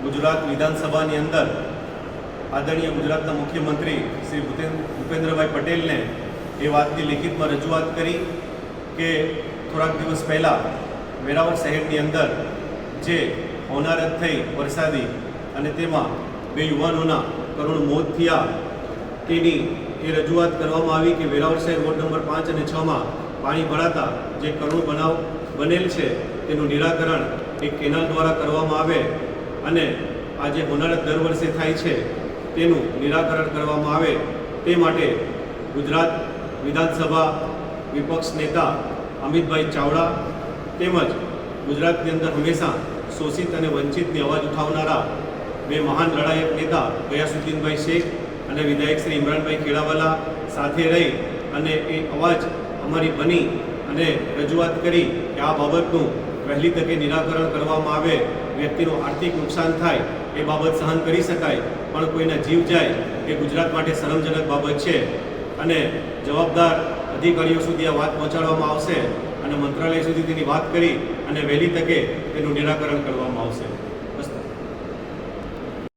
ગુજરાત વિધાનસભાની અંદર આદરણીય ગુજરાતના મુખ્યમંત્રી શ્રી ભૂપેન્દ્રભાઈ પટેલને એ વાતની લિખિતમાં રજૂઆત કરી કે થોડાક દિવસ પહેલાં વેરાવળ શહેરની અંદર જે હોનારત થઈ વરસાદી અને તેમાં બે યુવાનોના કરુણ મોત થયા તેની એ રજૂઆત કરવામાં આવી કે વેરાવળ શહેર વોર્ડ નંબર 5 અને 6માં પાણી ભરાતા જે કરુણ બનાવ બનેલ છે તેનું નિરાકરણ એક કેનાલ દ્વારા કરવામાં આવે અને આ જે હોનારત દર વર્ષે થાય છે તેનું નિરાકરણ કરવામાં આવે તે માટે ગુજરાત વિધાનસભા વિપક્ષ નેતા અમિતભાઈ ચાવડા તેમજ ગુજરાતની અંદર હંમેશા શોષિત અને વંચિતની અવાજ ઉઠાવનારા બે મહાન લડાયક નેતા ગયાસુદ્દીનભાઈ શેખ અને વિધાયક શ્રી ઇમરાનભાઈ ખેડાવાલા સાથે રહી અને એ અવાજ અમારી બની અને રજૂઆત કરી કે આ બાબતનું વહેલી તકે નિરાકરણ કરવામાં આવે, વ્યક્તિનું આર્થિક નુકસાન થાય એ બાબત સહન કરી શકાય, પણ કોઈના જીવ જાય એ ગુજરાત માટે શરમજનક બાબત છે અને જવાબદાર અધિકારીઓ સુધી આ વાત પહોંચાડવામાં આવશે અને મંત્રાલય સુધી તેની વાત કરી અને વહેલી તકે તેનું નિરાકરણ કરવામાં આવશે.